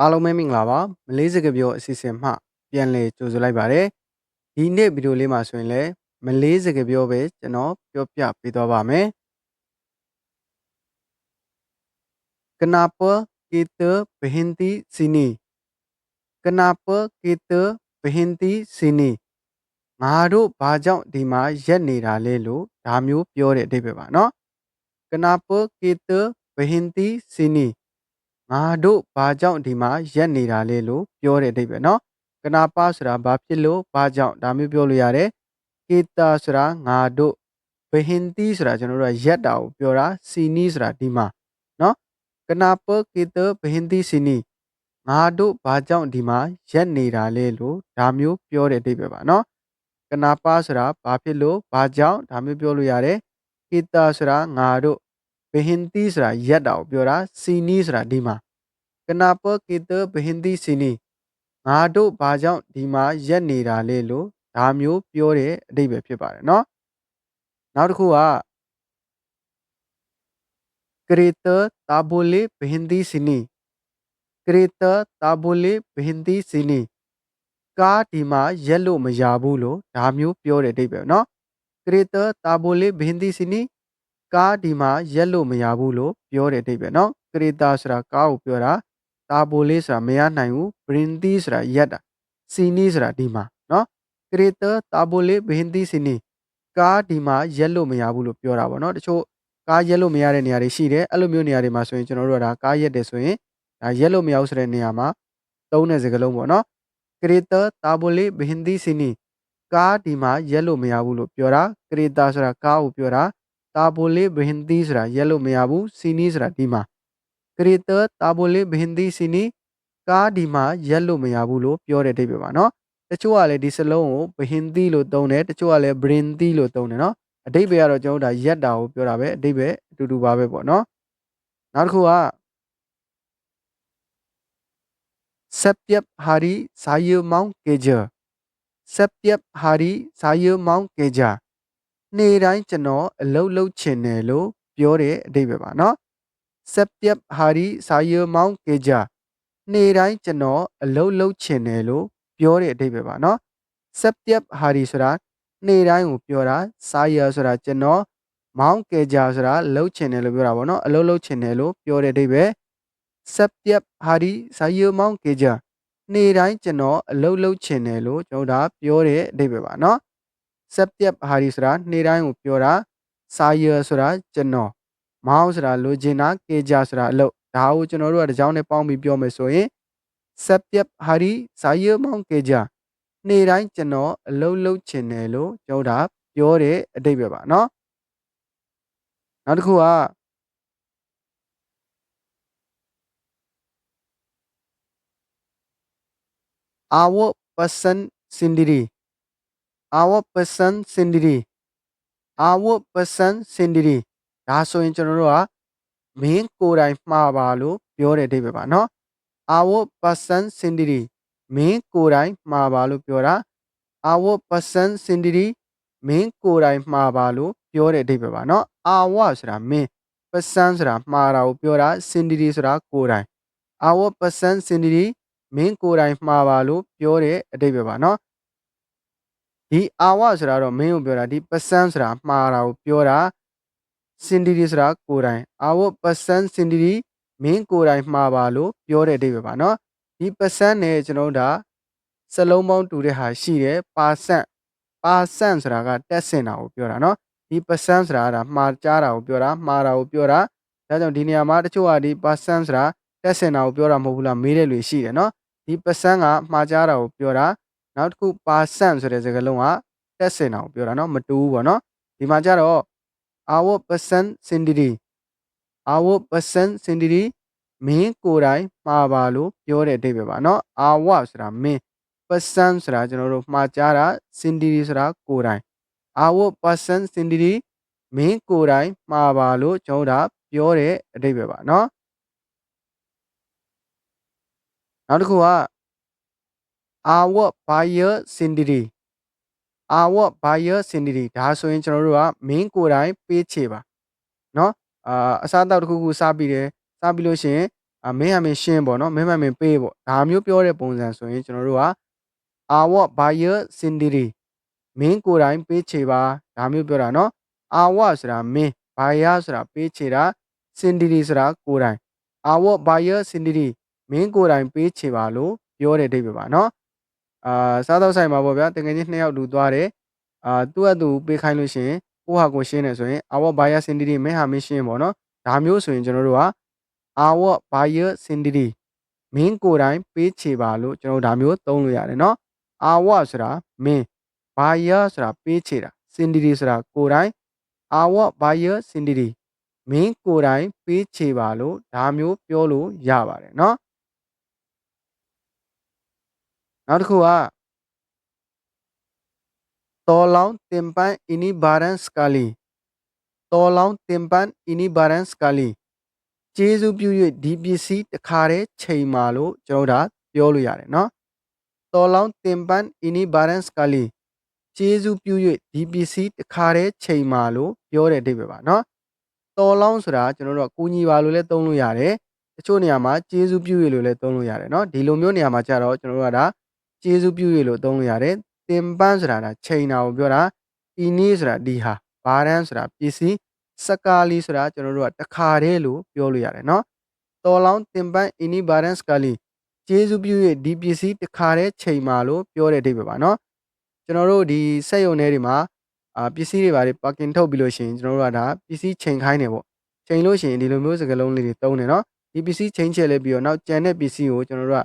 အားလုံးပဲမင်္ဂလာပါမလေးစကားပြောအစီအစဉ်မှပြန်လည်ကြိုဆိုလိုက်ပါတယ်ဒီနေ့ဗီဒီယိုလေးမှာဆိုရင်လည်းမလေးစကားပြောပဲကျွန်တော်ပြောပြပေးသွားပါမယ် Kenapa kita berhenti sini Kenapa kita berhenti sini ငါတို့ဘာကြောင့်ဒီမှာရက်နေတာလဲလို့ဒါမျိုးပြောတဲ့အဓိပ္ပာယ်ပါเนาะ Kenapa kita berhenti sini ငါတို့ဘာကြောင့်ဒီမှာရက်နေတာလဲလို့ပြောတဲ့အဓိပ္ပာယ်เนาะ Kenapa ဆိုတာဘာဖြစ်လို့ဘာကြောင့်ဒါမျိုးပြောလို့ရတယ် Kita ဆိုတာငါတို့ Berhenti ဆိုတာကျွန်တော်တို့ကရက်တာကိုပြောတာ Sini ဆိုတာဒီမှာเนาะ Kenapa kita berhenti sini ငါတို့ဘာကြောင့်ဒီမှာရက်နေတာလဲလို့ဒါမျိုးပြောတဲ့အဓိပ္ပာယ်ပါเนาะ Kenapa ဆိုတာဘာဖြစ်လို့ဘာကြောင့်ဒါမျိုးပြောလို့ရတယ် Kita ဆိုတာငါတို့ Berhenti ဆိုတာရက်တာကိုပြောတာ Sini ဆိုတာဒီမှာ Kenapa kita berhenti sini ငါတို့ဘာကြောင့်ဒီမှာရက်နေတာလဲလို့ဒါမျိုးပြောတဲ့အဓိပ္ပာယ်ဖြစ်ပါတယ်เนาะနောက်တစ်ခုက Kereta tak boleh berhenti sini Kereta tak boleh berhenti sini ကားဒီမှာရက်လို့မရဘူးလို့ဒါမျိုးပြောတဲ့အဓိပ္ပာယ်เนาะ Kereta tak boleh berhenti sini ကားဒီမှာရက်လို့မရဘူးလို့ပြောတဲ့အဓိပ္ပာယ်เนาะ Kereta ဆိုတာကားကိုပြောတာ tak boleh ဆိုတာမရနိုင်ဘူး berhenti ဆိုတာရက်တာ sini ဆိုတာဒီမှာเนาะ Kereta tak boleh berhenti sini ကားဒီမှာရက်လို့မရဘူးလို့ပြောတာပေါ့เนาะတချို့ကားရက်လို့မရတဲ့နေရာတွေရှိတယ်အဲ့လိုမျိုးနေရာတွေမှာဆိုရင်ကျွန်တော်တို့ကဒါကားရက်တယ်ဆိုရင်ဒါရက်လို့မရဘူးဆိုတဲ့နေရာမှာသုံးတဲ့စကားလုံးပေါ့เนาะ Kereta tak boleh berhenti sini ကားဒီမှာရက်လို့မရဘူးလို့ပြောတာ Kereta ဆိုတာကားကိုပြောတာ tak boleh berhenti ဆိုတာရက်လို့မရဘူး sini ဆိုတာဒီမှာ Kereta tak boleh berhenti sini ကားဒီမှာရက်လို့မရဘူးလို့ပြောတဲ့အဓိပ္ပာယ်ပါเนาะတချို့ကလည်းဒီစလုံးကို berhenti လို့သုံးတယ်တချို့ကလည်း berhenti လို့သုံးတယ်เนาะအဓိပ္ပာယ်ကတော့ကျွန်တော်တို့ဒါရက်တာကိုပြောတာပဲအဓိပ္ပာယ်အတူတူပါပဲပေါ့เนาะနောက်တစ်ခုက Setiap hari saya mau kerja Setiap hari saya mau kerja နေ့တိုင်းကျွန်တော်အလုပ်လုပ်ချင်တယ်လို့ပြောတဲ့အဓိပ္ပာယ်ပါเนาะ Setiap hari saya mau kerja နေ့တိုင်းကျွန်တော်အလုပ်လုပ်ချင်တယ်လို့ပြောတဲ့အဓိပ္ပာယ်ပါเนาะ Setiap hari ဆိုတာနေ့တိုင်းကိုပြောတာ saya ဆိုတာကျွန်တော် mau kerja ဆိုတာလုပ်ချင်တယ်လို့ပြောတာပေါ့เนาะအလုပ်လုပ်ချင်တယ်လို့ပြောတဲ့အဓိပ္ပာယ် Setiap hari saya mau kerja နေ့တိုင်းကျွန်တော်အလုပ်လုပ်ချင်တယ်လို့ကျွန်တော်ဒါပြောတဲ့အဓိပ္ပာယ်ပါเนาะ Setiap hari ဆိုတာနေ့တိုင်းကိုပြောတာ saya ဆိုတာကျွန်တော် mau ဆိုတာလိုချင်တာ kerja ဆိုတာအလုပ်ဒါကိုကျွန်တော်တို့ကတစ်ကြောင်းနဲ့ပေါင်းပြီးပြောမယ်ဆိုရင် Setiap hari saya mau kerja နေ့တိုင်းကျွန်တော်အလုပ်လုပ်ချင်တယ်လို့ကျွန်တော်ဒါပြောတဲ့အဓိပ္ပာယ်ပါเนาะနောက်တစ်ခုက our person sendiri our person sendiri our person sendiri ဒါဆိုရင်ကျွန်တော်တို့ကမင်းကိုယ်တိုင်မှားပါလို့ပြောတဲ့အဓိပ္ပာယ်ပါเนาะ our person sendiri မင်းကိုယ်တိုင်မှားပါလို့ပြောတာ our person sendiri မင်းကိုယ်တိုင်မှားပါလို့ပြောတဲ့အဓိပ္ပာယ်ပါเนาะ our ဆိုတာမင်း person ဆိုတာမှားတာကိုပြောတာ sendiri ဆိုတာကိုယ်တိုင် our person sendiri မင်းကိုယ်တိုင်မှားပါလို့ပြောတဲ့အဓိပ္ပာယ်ပါเนาะဒီ our ဆိုတာတော့မင်းကိုပြောတာဒီ person ဆိုတာမှားတာကိုပြောတာ sendiri ဆိုတာကိုယ်တိုင် our person sendiri မင်းကိုယ်တိုင်မှားပါလို့ပြောတဲ့အဓိပ္ပာယ်ပါเนาะဒီ person နဲ့ကျွန်တော်တို့ဒါစလုံးပေါင်းတူတဲ့ဟာရှိတယ် percent percent ဆိုတာကတက်ဆင်တာကိုပြောတာเนาะဒီ percent ဆိုတာဒါမှားကြားတာကိုပြောတာမှားတာကိုပြောတာဒါကြောင့်ဒီနေရာမှာတချို့ကဒီ percent ဆိုတာတက်ဆင်တာကိုပြောတာမဟုတ်ဘူးလားမေးတဲ့လူရှိတယ်เนาะဒီ percent ကမှားကြားတာကိုပြောတာနောက်တစ်ခု percent ဆိုတဲ့စကားလုံးကတက်ဆင်တာကိုပြောတာเนาะမတူဘူးပေါ့เนาะဒီမှာကျတော့ our person sendiri our person sendiri မင်းကိုယ်တိုင်မှားပါလို့ပြောတဲ့အဓိပ္ပာယ်ပါเนาะ our ဆိုတာမင်း person ဆိုတာကျွန်တော်တို့မှားကြားတာ sendiri ဆိုတာကိုယ်တိုင် our person sendiri မင်းကိုယ်တိုင်မှားပါလို့ကျွန်တော်တို့ပြောတဲ့အဓိပ္ပာယ်ပါเนาะနောက်တစ်ခုက our buyer sendiri our buyer sendiri ဒါဆိုရင်ကျွန်တော်တို့ကမင်းကိုယ်တိုင်ပေးချေပါเนาะအစားအသောက်တစ်ခုခုစားပြီးတယ်စားပြီးလို့ရှိရင် မင်းဟာမင်းရှင်းပေါ့နော်မင်းမှမင်းပေးပေါ့ဒါမျိုးပြောတဲ့ပုံစံဆိုရင်ကျွန်တော်တို့ကအာဝတ်ဘာယာစင်ဒီရီမင်းကိုယ်တိုင်ပေးချေပါဒါမျိုးပြောတာနော်အာဝတ်ဆိုတာမင်းဘာယာဆိုတာပေးချေတာစင်ဒီရီဆိုတာကိုယ်တိုင်အာဝတ်ဘာယာစင်ဒီရီမင်းကိုယ်တိုင်ပေးချေပါလို့ပြောတဲ့အဓိပ္ပာယ်ပါနော်စားတော့ဆိုင်မှာပေါ့ဗျာတကယ်ချင်း2ယောက်လူသွားတယ်သူ့အတူပေးခိုင်းလို့ရှိရင်ကိုဟာကိုရှင်းတယ်ဆိုရင်အာဝတ်ဘာယာစင်ဒီရီမင်းဟာမင်းရှင်းပေါ့နော်ဒါမျိုးဆိုရင်ကျွန်တော်တို့ကအာဝတ်ဘာယာစင်ဒီရီမင်းကိုယ်တိုင်ပေးချေပါလို့ကျွန်တော်ဒါမျိုးသုံးလို့ရတယ်နော်အာဝတ်ဆိုတာမင်းဘာယာဆိုတာပေးချေတာစင်ဒီရီဆိုတာကိုယ်တိုင်အာဝတ်ဘာယာစင်ဒီရီမင်းကိုယ်တိုင်ပေးချေပါလို့ဒါမျိုးပြောလို့ရပါတယ်နော်နောက်တစ်ခုကတော်လောင်းတင်ပန်းအင်းနီဘာရန်စကာလီတော်လောင်းတင်ပန်းအင်းနီဘာရန်စကာလီကျေးဇူးပြု၍ဒီပစ္စည်းတစ်ခါတည်းချိန်မာလို့ကျွန်တော်ဒါပြောလို့ရတယ်နော်တော်လောင်းတင်ပန်းအင်းနီဘာရန်စကာလီကျေးဇူးပြု၍ဒီပစ္စည်းတစ်ခါတည်းချိန်မာလို့ပြောတဲ့အဓိပ္ပာယ်ပါနော်တော်လောင်းဆိုတာကျွန်တော်တို့ကကူညီပါလို့လည်းသုံးလို့ရတယ်တချို့နေရာမှာကျေးဇူးပြု၍လို့လည်းသုံးလို့ရတယ်နော်ဒီလိုမျိုးနေရာမှာကြတော့ကျွန်တော်တို့ကဒါကျေးဇူးပြု၍လို့သုံးလို့ရတယ်တင်ပန်းဆိုတာဒါချိန်တာကိုပြောတာအင်းနီဆိုတာဒီဟာဘာရန်ဆိုတာပစ္စည်းစကာလီဆိုတာကျွန်တော်တို့ကတခါတည်းလို့ပြောလို့ရတယ်နော်တော်လောင်းတင်ပန်းအင်းနီဘာရန်စကာလီကျေးဇူးပြု၍ဒီပစ္စည်းတခါတည်းချိန်မာလို့ပြောတဲ့အဓိပ္ပာယ်ပါနော်ကျွန်တော်တို့ဒီစက်ရုံထဲတွေမှာပစ္စည်းတွေပါပါကင်ထုတ်ပြီးလို့ရှိရင်ကျွန်တော်တို့ကဒါပစ္စည်းချိန်ခိုင်းတယ်ပေါ့ချိန်လို့ရှိရင်ဒီလိုမျိုးစကားလုံးလေးတွေသုံးတယ်နော်ဒီပစ္စည်းချိန်ချက်လဲပြီးတော့နောက်ကြံတဲ့ပစ္စည်းကိုကျွန်တော်တို့က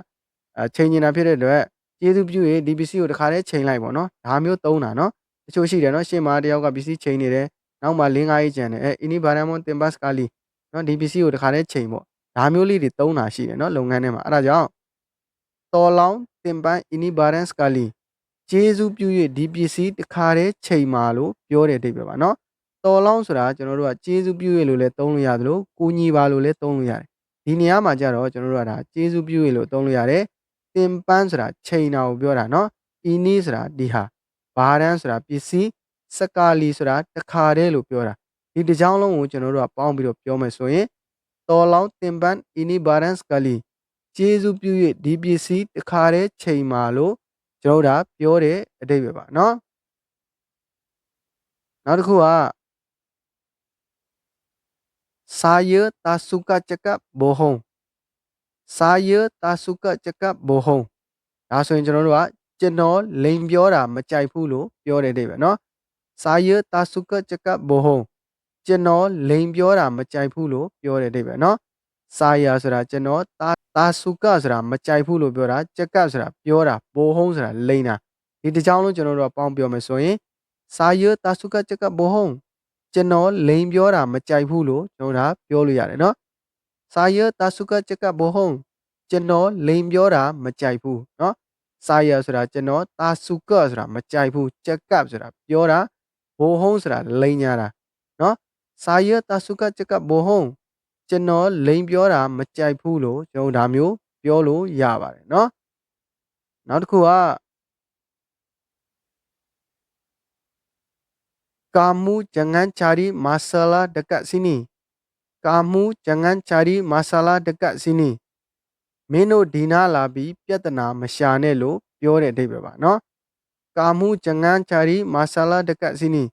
ချိန်နေတာဖြစ်တဲ့အတွက်ကျေးဇူးပြု၍ဒီပစ္စည်းကိုတစ်ခါတည်းချိန်လိုက်ပေါ့နော်ဒါမျိုးသုံးတာနော်တချို့ရှိတယ်နော်ရှေ့မှာတယောက်ကပစ္စည်းချိန်နေတယ်နောက်မှ၄-၅ရေးကြံတယ်အင်းနီဘာရမွန်တင်ဘတ်စကာလီနော်ဒီပစ္စည်းကိုတစ်ခါတည်းချိန်ပေါ့ဒါမျိုးလေးတွေသုံးတာရှိတယ်နော်လုပ်ငန်းထဲမှာအဲ့ဒါကြောင့်တော်လောင်းတင်ပန်းအင်းနီဘာရန်စကာလီကျေးဇူးပြု၍ဒီပစ္စည်းတစ်ခါတည်းချိန်မာလို့ပြောတဲ့အဓိပ္ပာယ်ပါနော်တော်လောင်းဆိုတာကျွန်တော်တို့ကကျေးဇူးပြု၍လို့လည်းသုံးလို့ရတယ်လို့ကူညီပါလို့လည်းသုံးလို့ရတယ်ဒီနေရာမှာကြတော့ကျွန်တော်တို့ကဒါကျေးဇူးပြု၍လို့သုံးလို့ရတယ်တင်ပန်းဆိုတာချိန်တာကိုပြောတာနော်အင်းနီဆိုတာဒီဟာဘာရန်ဆိုတာပစ္စည်းစကာလီဆိုတာတစ်ခါတည်းလို့ပြောတာဒီတစ်ကြောင်းလုံးကိုကျွန်တော်တို့ကပေါင်းပြီးတော့ပြောမယ်ဆိုရင်တော်လောင်းတင်ပန်းအင်းနီဘာရန်စကာလီကျေးဇူးပြု၍ဒီပစ္စည်းတစ်ခါတည်းချိန်မာလို့ကျွန်တော်တို့ဒါပြောတဲ့အဓိပ္ပာယ်ပါနော်နောက်တစ်ခုကsaya tak suka cakap bohong saya tak suka cakap bohong ဒါဆိုရင်ကျွန်တော်တို့ကကျွန်တော်လိန်ပြောတာမကြိုက်ဘူးလို့ပြောတဲ့အဓိပ္ပာယ်နော် saya tak suka cakap bohong ကျွန်တော်လိန်ပြောတာမကြိုက်ဘူးလို့ပြောတဲ့အဓိပ္ပာယ်နော် saya ဆိုတာကျွန်တော် tak suka ဆိုတာမကြိုက်ဘူးလို့ပြောတာ cakap ဆိုတာပြောတာ bohong ဆိုတာလိန်တာဒီတစ်ကြောင်းလုံးကျွန်တော်တို့ကပေါင်းပြောမယ်ဆိုရင် saya tak suka cakap bohong ကျွန်တော်လိန်ပြောတာမကြိုက်ဘူးလို့ကျွန်တော်ဒါပြောလို့ရတယ်နော် saya tak suka cakap bohong ကျွန်တော်လိန်ပြောတာမကြိုက်ဘူးเนาะ saya ဆိုတာကျွန်တော် tak suka ဆိုတာမကြိုက်ဘူး cakap ဆိုတာပြောတာ bohong ဆိုတာလိန်ညာတာเนาะ saya tak suka cakap bohong ကျွန်တော်လိန်ပြောတာမကြိုက်ဘူးလို့ကျွန်တော်ဒါမျိုးပြောလို့ရပါတယ်เนาะနောက်တစ်ခုက kamu jangan cari masalah dekat sini kamu jangan cari masalah dekat sini မင်းတို့ဒီနားလာပြီးပြဿနာမရှာနဲ့လို့ပြောတဲ့အဓိပ္ပာယ်ပါเนาะ kamu jangan cari masalah dekat sini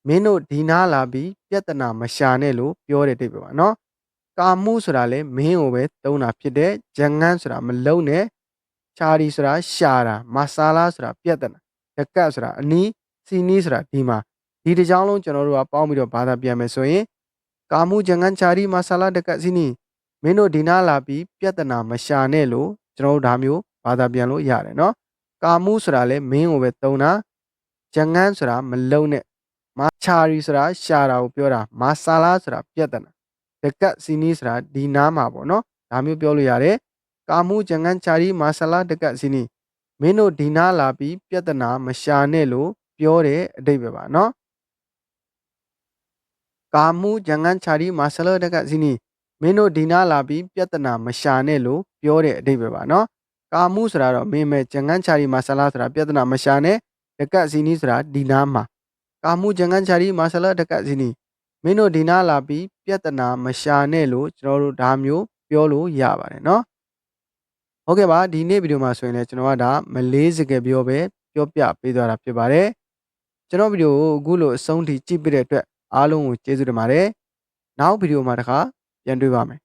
မင်းတို့ဒီနားလာပြီးပြဿနာမရှာနဲ့လို့ပြောတဲ့အဓိပ္ပာယ်ပါเนาะ kamu ဆိုတာလေမင်းကိုပဲသုံးတာဖြစ်တဲ့ jangan ဆိုတာမလုံးနဲ့ cari ဆိုတာရှာတာ masalah ဆိုတာပြဿနာ dekat ဆိုတာအနီး sini ဆိုတာဒီမှာဒီတစ်ကြောင်းလုံးကျွန်တော်တို့ကပေါင်းပြီးတော့ဘာသာပြန်မယ်ဆိုရင် kamu jangan cari masalah dekat sini မင်းတို့ဒီနားလာပြီးပြဿနာမရှာနဲ့လို့ကျွန်တော်တို့ဒါမျိုးဘာသာပြန်လို့ရတယ်เนาะ kamu ဆိုတာလေမင်းကိုပဲသုံးတာ jangan ဆိုတာမလုံးနဲ့ cari ဆိုတာရှာတာကိုပြောတာ masalah ဆိုတာပြဿနာ dekat sini ဆိုတာဒီနားမှာပေါ့เนาะဒါမျိုးပြောလို့ရတယ် kamu jangan cari masalah dekat sini မင်းတို့ဒီနားလာပြီးပြဿနာမရှာနဲ့လို့ပြောတဲ့အဓိပ္ပာယ်ပါเนาะ kamu jangan cari masalah dekat sini မင်းတို့ဒီနားလာပြီးပြဿနာမရှာနဲ့လို့ပြောတဲ့အဓိပ္ပာယ်ပါเนาะ kamu ဆိုတာတော့မင်းပဲ jangan cari masalah ဆိုတာပြဿနာမရှာနဲ့ dekat sini ဆိုတာဒီနားမှာ kamu jangan cari masalah dekat sini မင်းတို့ဒီနားလာပြီးပြဿနာမရှာနဲ့လို့ကျွန်တော်တို့ဒါမျိုး ပြောလို့ရပါတယ်เนาะဟုတ်ကဲ့ပါဒီနေ့ဗီဒီယိုမှာဆိုရင်လည်းကျွန်တော်ကဒါမလေးစကားပြောပဲပြောပြပေးသွားတာဖြစ်ပါတယ်ကျွန်တော်ဗီဒီယိုကိုအခုလိုအဆုံးထိကြည့်ပေးတဲ့အတွက်အားလုံးကိုကျေးဇူးတင်ပါတယ်နောက်ဗီဒီယိုမှာတခါပြန်တွေ့ပါမယ်